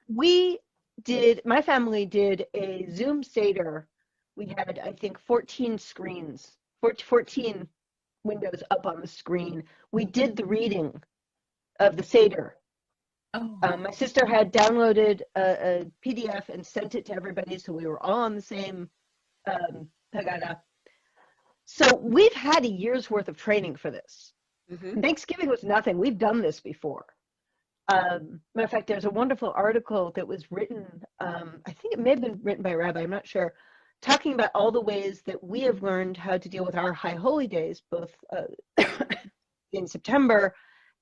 My family did a Zoom Seder. We had, I think, 14 screens, 14 windows up on the screen. We did the reading of the Seder. Oh. My sister had downloaded a PDF and sent it to everybody, so we were all on the same Haggadah. So we've had a year's worth of training for this. Mhm. Thanksgiving was nothing. We've done this before. Matter of fact, there's a wonderful article that was written, I think it may have been written by a rabbi, I'm not sure, talking about all the ways that we have learned how to deal with our high holy days, both in September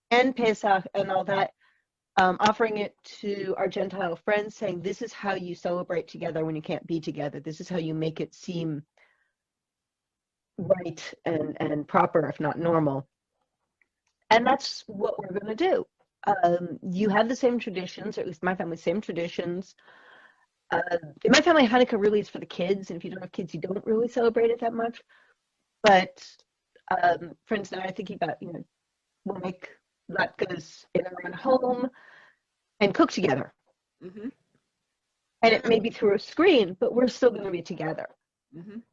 and Pesach and all that, offering it to our Gentile friends, saying this is how you celebrate together when you can't be together. This is how you make it seem right and proper, if not normal. And that's what we're going to do. You have the same traditions, or at least my family, same traditions. In my family, Hanukkah really is for the kids, and if you don't have kids, you don't really celebrate it that much. But friends and I are thinking about, you know, we'll make latkes in our own home and cook together. Mhm. And it may be through a screen, but we're still going to be together. Mhm.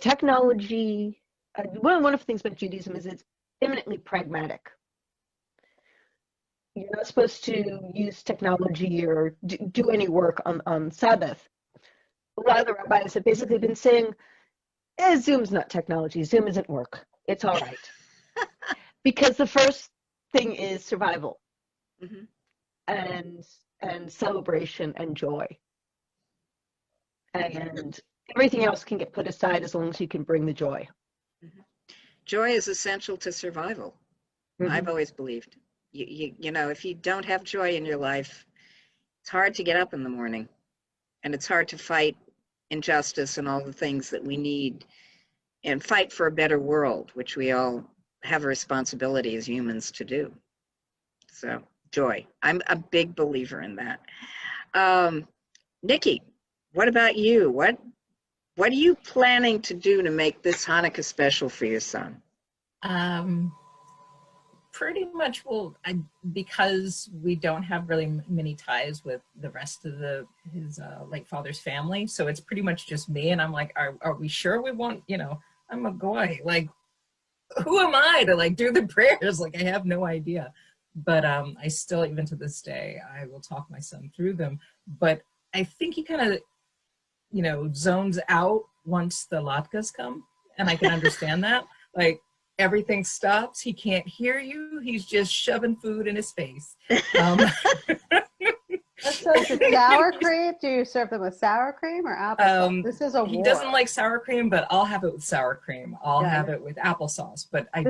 Technology, one of the things about Judaism is it's eminently pragmatic. You're not supposed to use technology or do any work on Sabbath. A lot of the rabbis have basically been saying, Zoom's not technology. Zoom isn't work. It's all right. Because the first thing is survival. Mhm. and celebration and joy. And everything else can get put aside as long as you can bring the joy. Mhm. Joy is essential to survival. Mhm. I've always believed. You know, if you don't have joy in your life, it's hard to get up in the morning, and it's hard to fight injustice and all the things that we need, and fight for a better world, which we all have a responsibility as humans to do. So joy. I'm a big believer in that. Nikki, what about you? What are you planning to do to make this Hanukkah special for your son? Pretty much because we don't have really many ties with the rest of his late father's family, so it's pretty much just me, and I'm like, are we sure we want, you know, I'm a goy, like, who am I to like do the prayers? Like, I have no idea. But I still, even to this day, I will talk my son through them. But I think he kind of, you know, zones out once the latkes come, and I can understand that. Like, everything stops. He can't hear you. He's just shoving food in his face. So is it sour cream? Do you serve them with sour cream or applesauce? This is a war. He doesn't like sour cream, but I'll have it with sour cream. I'll have it with applesauce. But I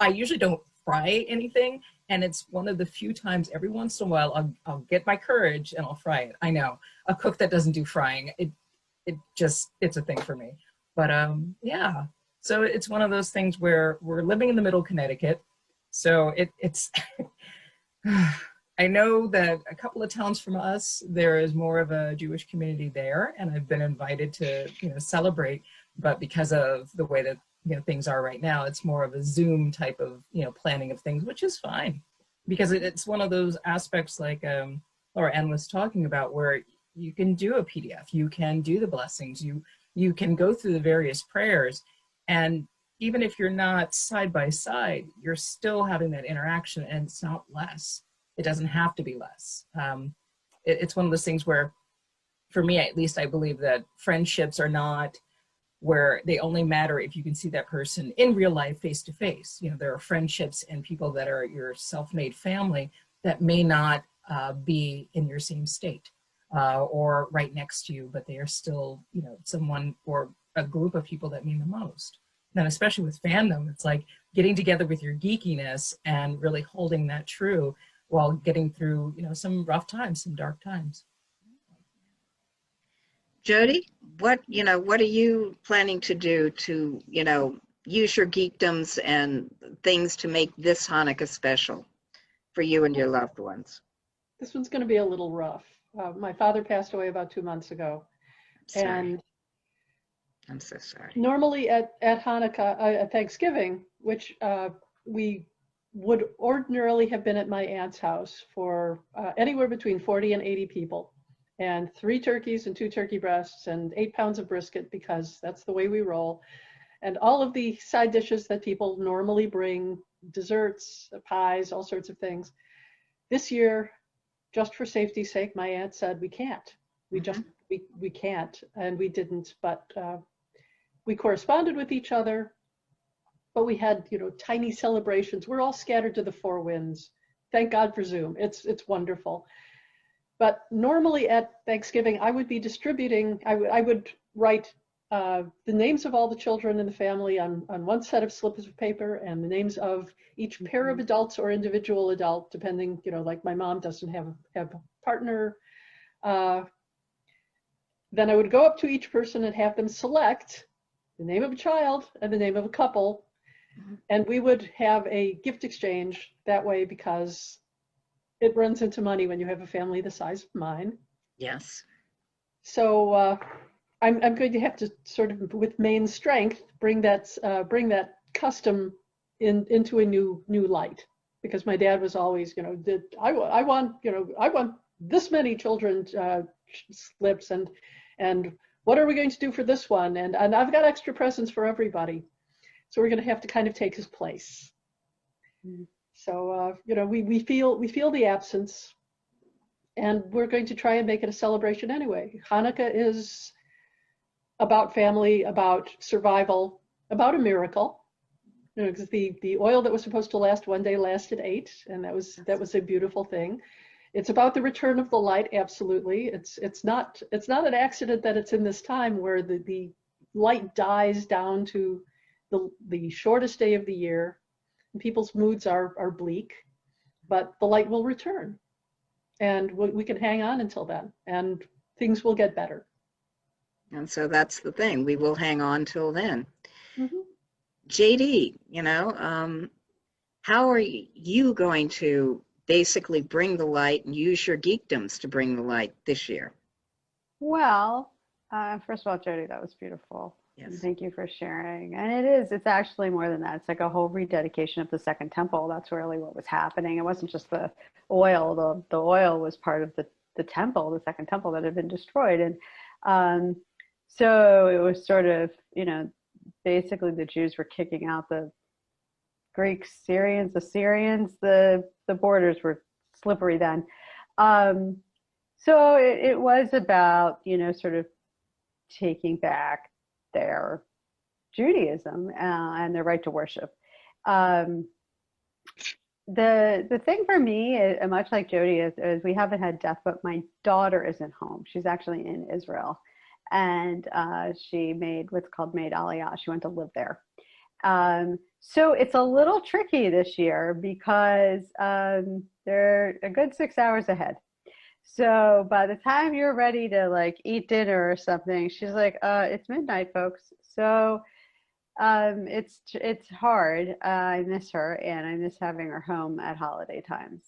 usually don't fry anything. And it's one of the few times every once in a while I'll get my courage and I'll fry it. I know a cook that doesn't do frying, it's a thing for me. But yeah, so it's one of those things where we're living in the middle of Connecticut. So it's, I know that a couple of towns from us, there is more of a Jewish community there, and I've been invited to, celebrate, but because of the way that, things are right now, it's more of a Zoom type of, planning of things, which is fine, because it's one of those aspects like Laura Anne was talking about, where you can do a PDF, you can do the blessings, you can go through the various prayers, and even if you're not side by side, you're still having that interaction, and it's not less. It doesn't have to be less. It's one of those things where, for me at least, I believe that friendships are not where they only matter if you can see that person in real life, face to face. There are friendships and people that are your self-made family that may not be in your same state or right next to you, but they are still, someone or a group of people that mean the most. And especially with fandom, it's like getting together with your geekiness and really holding that true while getting through, some rough times, some dark times. Jody, what are you planning to do to, use your geekdoms and things to make this Hanukkah special for you and your loved ones? This one's going to be a little rough. My father passed away about 2 months ago. And I'm so sorry. Normally at Hanukkah, at Thanksgiving, which we would ordinarily have been at my aunt's house for anywhere between 40 and 80 people, and 3 turkeys and 2 turkey breasts and 8 pounds of brisket, because that's the way we roll, and all of the side dishes that people normally bring, desserts, pies, all sorts of things. This year, just for safety's sake, my aunt said we can't. We can't, and we didn't. But we corresponded with each other. But we had, tiny celebrations. We're all scattered to the 4 winds. Thank God for Zoom. It's wonderful. But normally at Thanksgiving, I would be distributing. I would write the names of all the children in the family on one set of slips of paper, and the names of each pair of adults or individual adult, depending. Like my mom doesn't have a partner. Then I would go up to each person and have them select the name of a child and the name of a couple. And we would have a gift exchange that way, because it runs into money when you have a family the size of mine. Yes. So I'm going to have to sort of, with main strength, bring that custom into a new light, because my dad was always, I want this many children slips, and what are we going to do for this one? And I've got extra presents for everybody. So we're going to have to kind of take his place. So, we feel the absence, and we're going to try and make it a celebration anyway. Hanukkah is about family, about survival, about a miracle. Because the oil that was supposed to last one day lasted 8, and that was a beautiful thing. It's about the return of the light. Absolutely. It's not an accident that it's in this time where the light dies down to the shortest day of the year, and people's moods are bleak, but the light will return, and we can hang on until then, and things will get better. And so that's the thing. We will hang on till then. Mm-hmm. JD, how are you going to basically bring the light and use your geekdoms to bring the light this year? Well, first of all, Jody, that was beautiful. Yes. And thank you for sharing. And it's actually more than that. It's like a whole rededication of the Second Temple. That's really what was happening. It wasn't just the oil. The oil was part of the temple, the Second Temple that had been destroyed. And so it was sort of, basically the Jews were kicking out the Greeks, Syrians, Assyrians. The borders were slippery then. So it was about, sort of taking back their Judaism and their right to worship. The thing for me, much like Jody, is we haven't had death, but my daughter isn't home. She's actually in Israel, and she made what's called made Aliyah. She went to live there. So it's a little tricky this year because they're a good 6 hours ahead. So by the time you're ready to like eat dinner or something, she's like, it's midnight, folks. So it's hard. I miss her, and I miss having her home at holiday times.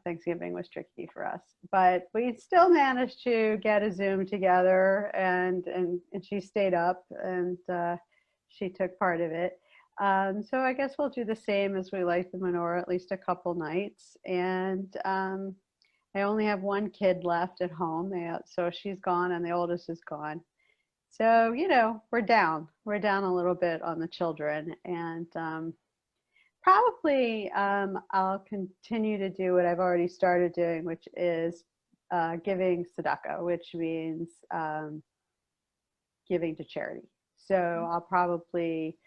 Thanksgiving was tricky for us, but we still managed to get a Zoom together, and she stayed up, and she took part of it. So I guess we'll do the same as we light the menorah at least a couple nights. And I only have one kid left at home, so she's gone, and the oldest is gone. So, you know, we're down a little bit on the children, and probably I'll continue to do what I've already started doing, which is giving tzedakah, which means giving to charity. So I'll probably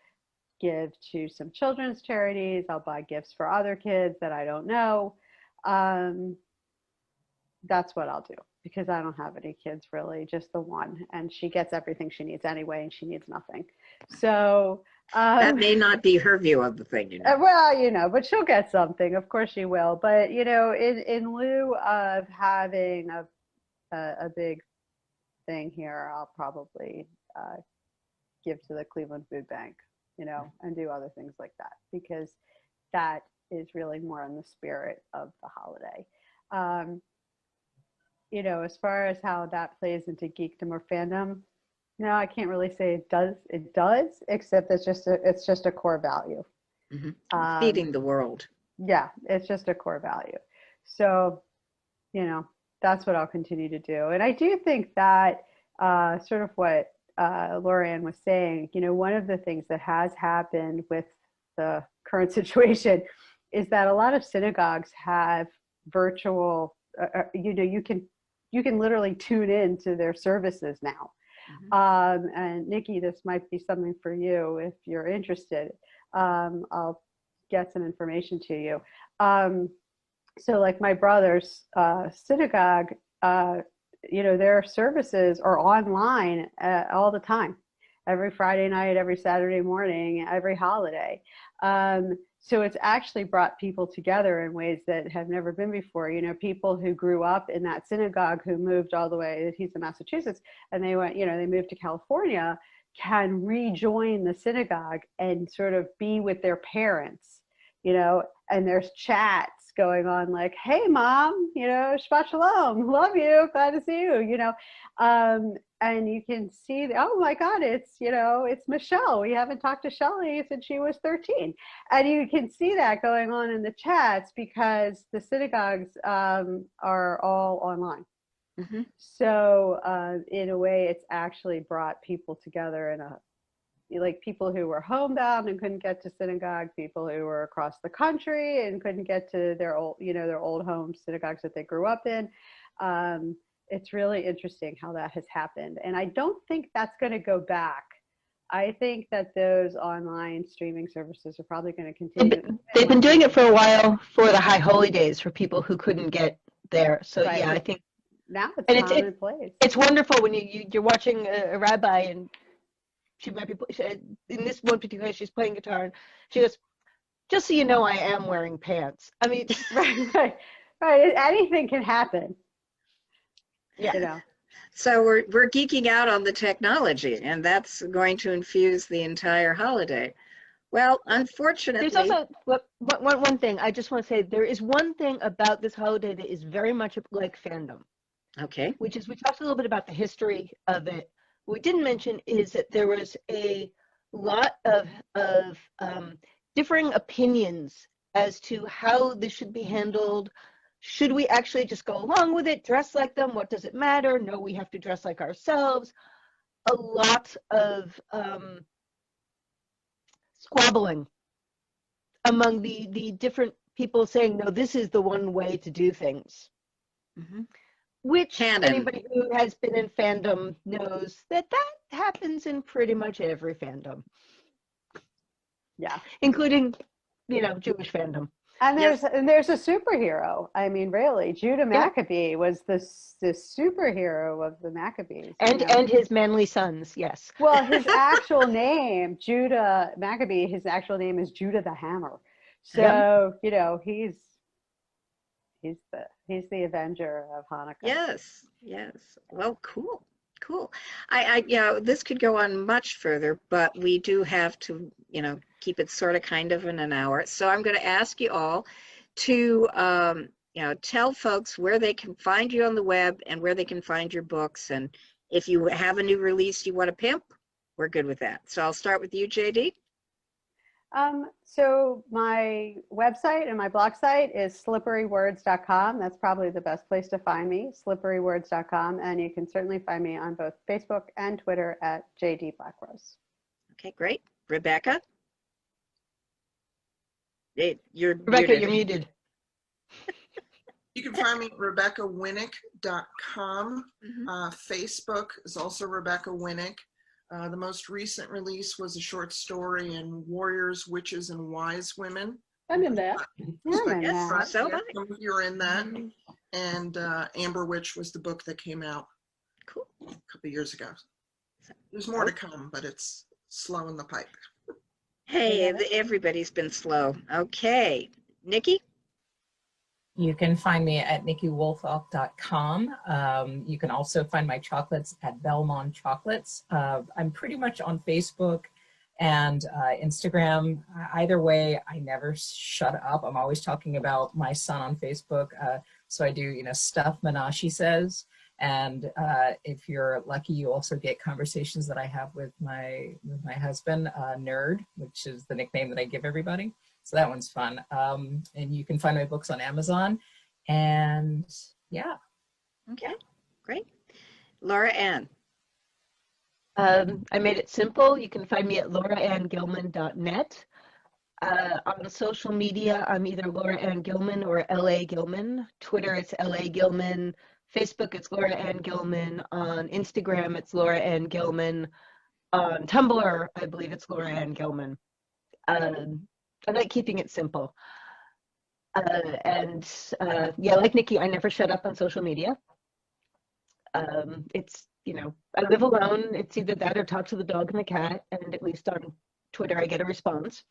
give to some children's charities. I'll buy gifts for other kids that I don't know. That's what I'll do, because I don't have any kids really, just the one, and she gets everything she needs anyway, and she needs nothing. So that may not be her view of the thing, you know. Well, you know, but she'll get something. Of course she will. But you know, in lieu of having a big thing here, I'll probably give to the Cleveland Food Bank, you know, and do other things like that, because that is really more in the spirit of the holiday. You know, as far as how that plays into geekdom or fandom, no, I can't really say it does. It does, except it's just a core value. Mm-hmm. Feeding the world. Yeah, it's just a core value. So, you know, that's what I'll continue to do. And I do think that sort of what Laura Anne was saying, you know, one of the things that has happened with the current situation is that a lot of synagogues have virtual, you know, you can literally tune in to their services now. Mm-hmm. And Nikki, this might be something for you if you're interested. I'll get some information to you. So like my brother's synagogue, you know, their services are online all the time, every Friday night, every Saturday morning, every holiday. So it's actually brought people together in ways that have never been before. You know, people who grew up in that synagogue who moved all the way, he's in Massachusetts, and they went, you know, they moved to California, can rejoin the synagogue and sort of be with their parents, you know, and there's chats going on like, hey mom, you know, Shabbat Shalom, love you, glad to see you, you know, and you can see, oh my God, it's, you know, it's Michelle. We haven't talked to Shelly since she was 13. And you can see that going on in the chats because the synagogues are all online. Mm-hmm. So in a way, it's actually brought people together in a, like people who were homebound and couldn't get to synagogue, people who were across the country and couldn't get to their old, you know, their old home synagogues that they grew up in. It's really interesting how that has happened. And I don't think that's going to go back. I think that those online streaming services are probably going to continue. They've been doing it for a while for the high holy days for people who couldn't get there. So right. Yeah, I think now it's commonplace. It's wonderful when you're watching a rabbi and she might be, in this one particular case, she's playing guitar and she goes, just so you know, I am wearing pants. I mean, right. Anything can happen. Yeah. You know. So we're geeking out on the technology, and that's going to infuse the entire holiday. Well, unfortunately, there's also one thing I just want to say. There is one thing about this holiday that is very much like fandom. Okay. Which is, we talked a little bit about the history of it. What we didn't mention is that there was a lot of differing opinions as to how this should be handled. Should we actually just go along with it, dress like them? What does it matter? No, we have to dress like ourselves. A lot of squabbling among the different people saying, no, this is the one way to do things. Mm-hmm. Which Canon. anybody who has been in fandom knows that happens in pretty much every fandom. Yeah. Including, Jewish fandom. And Yes. there's a superhero. I mean, really, Judah Maccabee was the superhero of the Maccabees. And his manly sons, yes. Well, his actual name, Judah Maccabee, his actual name is Judah the Hammer. So, he's the Avenger of Hanukkah. Yes, yes. Well, cool. This could go on much further, but we do have to, keep it sort of kind of in an hour. So I'm going to ask you all to, tell folks where they can find you on the web and where they can find your books. And if you have a new release you want to pimp, we're good with that. So I'll start with you, JD. So my website and my blog site is slipperywords.com. That's probably the best place to find me, slipperywords.com. And you can certainly find me on both Facebook and Twitter at JD Blackrose. Okay, great. Rebecca? You're muted. You can find me at RebeccaWynick.com. Facebook is also Rebecca Wynick. The most recent release was a short story in Warriors, Witches, and Wise Women. I'm in that. So Some of you are in that. And Amber Witch was the book that came out cool. a couple years ago. There's more to come, but it's slow in the pipe. Hey, everybody's been slow. Okay. Nikki? You can find me at nikkiwoolfolk.com. You can also find my chocolates at Belmont Chocolates. I'm pretty much on Facebook and Instagram. Either way, I never shut up. I'm always talking about my son on Facebook. So I do, stuff Menashe says. And if you're lucky, you also get conversations that I have with my husband, Nerd, which is the nickname that I give everybody. So that one's fun. And you can find my books on Amazon. And yeah. Okay, great. Laura Anne. I made it simple. You can find me at lauraannegilman.net. On social media, I'm either Laura Anne Gilman or LA Gilman. Twitter, it's LA Gilman. Facebook, it's Laura Anne Gilman. On Instagram, it's Laura Anne Gilman. On Tumblr, I believe it's Laura Anne Gilman. I like keeping it simple. Like Nikki, I never shut up on social media. It's, I live alone. It's either that or talk to the dog and the cat. And at least on Twitter, I get a response.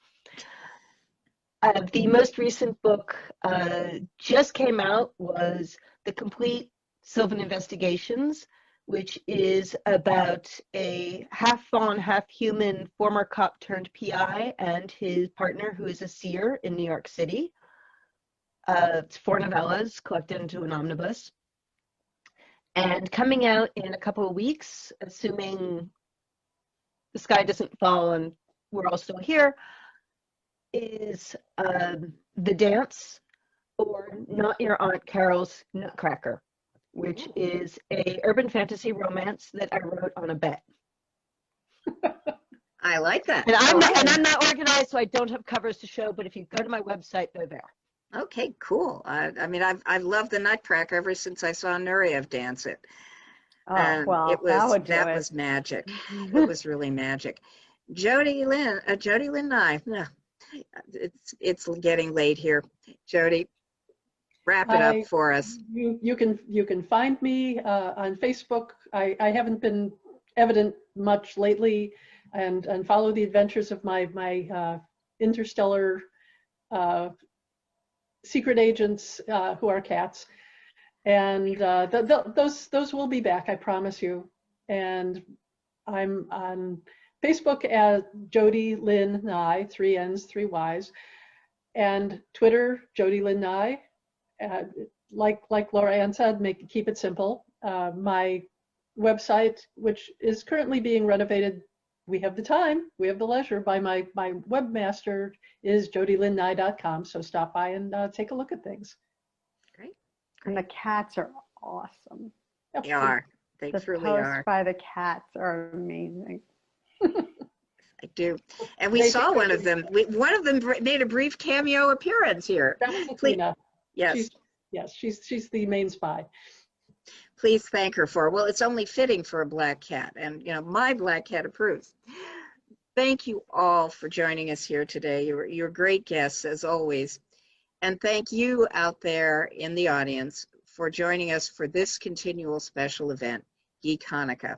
The most recent book just came out was The Complete Sylvan Investigations, which is about a half fawn, half human former cop turned PI and his partner, who is a seer in New York City. It's 4 novellas collected into an omnibus. And coming out in a couple of weeks, assuming the sky doesn't fall and we're all still here, is The Dance, or Not Your Aunt Carol's Nutcracker, which is a urban fantasy romance that I wrote on a bet. I like that. And I'm not organized, so I don't have covers to show, but if you go to my website, they're there. Okay, cool. I've loved the Nutcracker ever since I saw Nureyev dance it. Oh, well, that was magic. It was really magic. Jody Lynn Nye. No, it's getting late here. Jody, wrap it up for us. You can find me on Facebook. I haven't been evident much lately, and follow the adventures of my interstellar secret agents who are cats, and those will be back, I promise you. And I'm on Facebook as Jody Lynn Nye, 3 N's, 3 Y's, and Twitter, Jody Lynn Nye. Like Laura Anne said, keep it simple. My website, which is currently being renovated, we have the time, we have the leisure, by my webmaster, is jodylynnye.com. So stop by and take a look at things. Great. And the cats are awesome. They are. They truly are. The posts by the cats are amazing. I do. And we saw one of them. One of them made a brief cameo appearance here. That's Athena. Yes. She's the main spy. please thank her for it. Well, it's only fitting for a black cat, and my black cat approves. Thank you all for joining us here today. You're great guests as always. And thank you out there in the audience for joining us for this continual special event, Geek Hanukkah.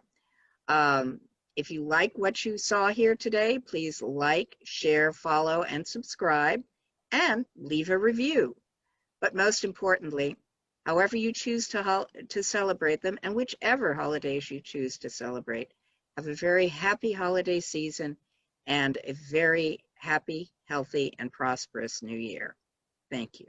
If you like what you saw here today, please like, share, follow, and subscribe, and leave a review. But most importantly, however you choose to celebrate them, and whichever holidays you choose to celebrate, have a very happy holiday season and a very happy, healthy, and prosperous new year. Thank you.